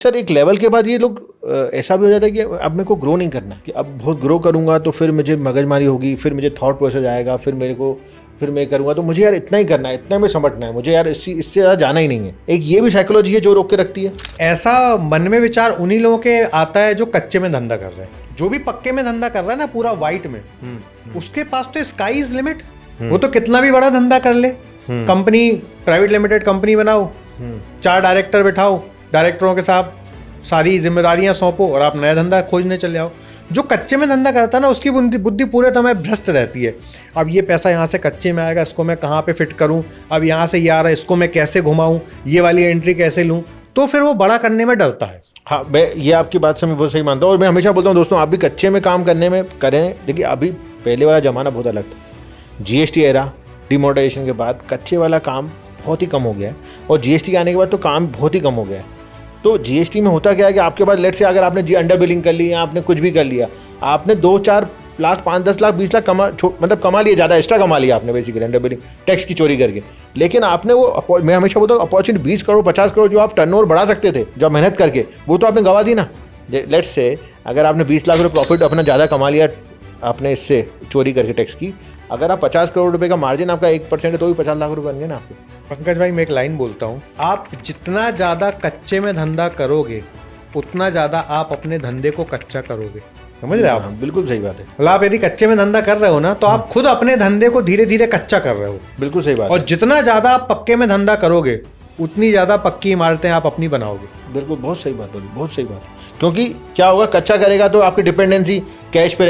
Sir एक level के बाद ये लोग ऐसा भी हो जाता है कि अब मेरे को ग्रो नहीं करना, कि अब बहुत ग्रो करूंगा तो फिर मुझे मगजमारी होगी, फिर मुझे थॉट प्रोसेस आएगा, फिर मैं करूंगा तो मुझे यार इतना ही करना है, इतना में समझना है, मुझे यार इससे ज़्यादा जाना ही नहीं है। एक ये भी साइकोलॉजी है जो रोक के रखती है। ऐसा मन में विचार उन्हीं लोगों के आता है जो कच्चे में धंधा कर रहे हैं। जो भी पक्के में धंधा कर रहा है ना पूरा वाइट में, उसके पास तो स्काई इज लिमिट। वो तो कितना भी बड़ा धंधा कर ले, कंपनी प्राइवेट लिमिटेड कंपनी बनाओ, 4 डायरेक्टर बिठाओ, डायरेक्टरों के साथ सारी जिम्मेदारियां सौंपो और आप नया धंधा खोजने चले जाओ। जो कच्चे में धंधा करता है ना उसकी बुद्धि पूरे समय भ्रष्ट रहती है। अब ये पैसा यहाँ से कच्चे में आएगा, इसको मैं कहाँ पे फिट करूँ, अब यहाँ से ये आ रहा है, इसको मैं कैसे घुमाऊँ, ये वाली एंट्री कैसे लूँ, तो फिर वो बड़ा करने में डरता है। हाँ, मैं ये आपकी बात से मैं बहुत सही मानता हूँ और मैं हमेशा बोलता हूँ दोस्तों आप भी कच्चे में काम करने में करें। देखिए अभी पहले वाला ज़माना बहुत अलग था। GST एरा डिमोनेटाइजेशन के बाद कच्चे वाला काम बहुत ही कम हो गया है और GST आने के बाद तो काम बहुत ही कम हो गया है। तो GST में होता क्या है कि आपके पास लेट से अगर आपने अंडर बिलिंग कर ली या आपने कुछ भी कर लिया, आपने 2-4 लाख 5-10 लाख 20 लाख कमा लिया, ज़्यादा एक्स्ट्रा कमा लिया आपने बेसिकली अंडर बिलिंग टैक्स की चोरी करके। लेकिन आपने वो, मैं हमेशा बोलता हूँ अपॉर्चुनिटी 20 करोड़ 50 करोड़ जो आप टर्नओवर बढ़ा सकते थे जो मेहनत करके, वो तो आपने गवा दी ना। लेट्स से अगर आपने 20 लाख रुपये प्रॉफिट अपना ज़्यादा कमा लिया आपने इससे चोरी करके टैक्स की, अगर आप 50 करोड़ रुपए का मार्जिन आपका 1% है तो भी 50 लाख रुपए बन गए ना आपके। पंकज भाई मैं एक लाइन बोलता हूँ, आप जितना ज़्यादा कच्चे में धंधा करोगे उतना ज़्यादा आप अपने धंधे को कच्चा करोगे। समझ रहे आप? बिल्कुल सही बात है। मतलब आप यदि कच्चे में धंधा कर रहे हो ना तो आप खुद अपने धंधे को धीरे धीरे कच्चा कर रहे हो। बिल्कुल सही बात। और जितना ज़्यादा आप पक्के में धंधा करोगे उतनी ज़्यादा पक्की इमारतें आप अपनी बनाओगे। बिल्कुल, बहुत सही बात बोली, बहुत सही बात। क्योंकि क्या होगा, कच्चा करेगा तो आपकी डिपेंडेंसी कैश पे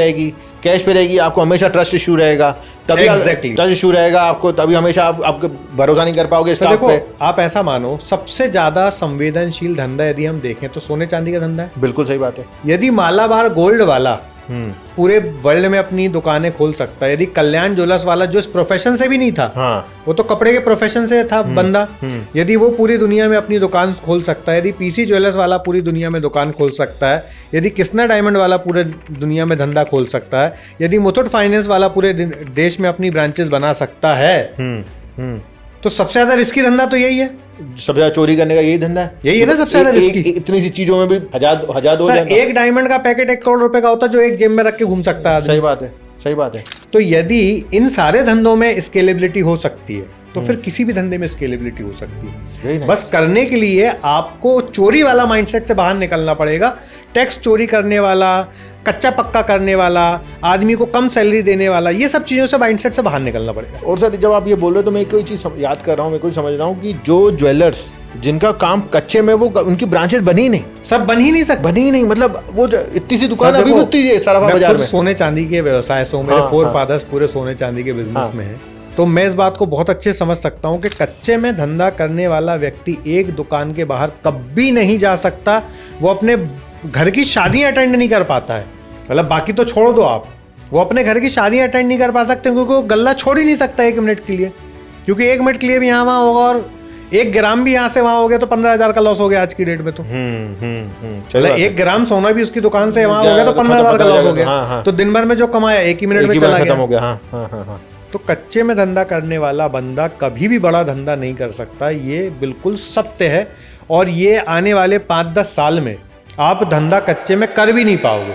रहेगी, आपको हमेशा ट्रस्ट इशू रहेगा, तभी ट्रस्ट इशू रहेगा आपको, तभी हमेशा आपको भरोसा नहीं कर पाओगे स्टाफ पे। आप ऐसा मानो सबसे ज्यादा संवेदनशील धंधा यदि हम देखें तो सोने चांदी का धंधा है। बिल्कुल सही बात है। यदि मालाबार गोल्ड वाला पूरे वर्ल्ड में अपनी दुकानें खोल सकता है, यदि कल्याण ज्वेलर्स वाला जो इस प्रोफेशन से भी नहीं था, हाँ, वो तो कपड़े के प्रोफेशन से था बंदा, यदि वो पूरी दुनिया में अपनी दुकान खोल सकता है, यदि PC ज्वेलर्स वाला पूरी दुनिया में दुकान खोल सकता है, यदि कृष्णा डायमंड वाला पूरे दुनिया में धंधा खोल सकता है, यदि मुथूट फाइनेंस वाला पूरे देश में अपनी ब्रांचेस बना सकता है, तो सबसे ज्यादा रिस्की धंधा तो यही है। सबसे ज्यादा चोरी करने का यही धंधा है, यही है ना सबसे ज्यादा रिस्की। इतनी सी चीजों में भी हजार दो एक डायमंड का पैकेट 1 करोड़ रुपए का होता है जो एक जेब में रख के घूम सकता है। सही बात है, सही बात है। तो यदि इन सारे धंधों में स्केलेबिलिटी हो सकती है तो फिर किसी भी धंधे में स्केलेबिलिटी हो सकती है। बस करने के लिए आपको चोरी वाला माइंडसेट से बाहर निकलना पड़ेगा। टैक्स चोरी करने वाला, कच्चा पक्का करने वाला, आदमी को कम सैलरी देने वाला, ये सब चीज़ों से माइंडसेट से बाहर निकलना पड़ेगा। और सर जब आप ये बोल रहे हो तो मैं कोई चीज़ याद कर रहा हूँ, मैं कोई समझ रहा हूँ कि जो ज्वेलर्स जिनका काम कच्चे में, वो उनकी ब्रांचेस बनी ही नहीं, सब बन ही नहीं सकते, बनी ही नहीं। मतलब वो इतनी सी दुकान अभी भी उतनी है सराफा बाजार में। सोने चांदी के व्यवसाय से मेरे 4 फादर्स पूरे सोने चांदी के बिजनेस में है, तो मैं इस बात को बहुत अच्छे समझ सकता हूँ कि कच्चे में धंधा करने वाला व्यक्ति एक दुकान के बाहर कभी नहीं जा सकता। वो अपने घर की शादी अटेंड नहीं कर पाता है, मतलब बाकी तो छोड़ दो आप, वो अपने घर की शादी अटेंड नहीं कर पा सकते क्योंकि वो गल्ला छोड़ ही नहीं सकता 1 मिनट के लिए, क्योंकि 1 मिनट के लिए भी यहाँ वहाँ होगा और 1 ग्राम भी यहाँ से वहाँ हो गया तो 15,000 का लॉस हो गया आज की डेट में। तो चलो 1 ग्राम सोना भी उसकी दुकान से वहाँ हो गया तो 15,000 का लॉस हो गया। तो दिन भर में जो कमाया 1 ही मिनट में चला गया। तो कच्चे में धंधा करने वाला बंदा कभी भी बड़ा धंधा नहीं कर सकता, ये बिल्कुल सत्य है। और ये आने वाले 5-10 साल में आप धंधा कच्चे में कर भी नहीं पाओगे।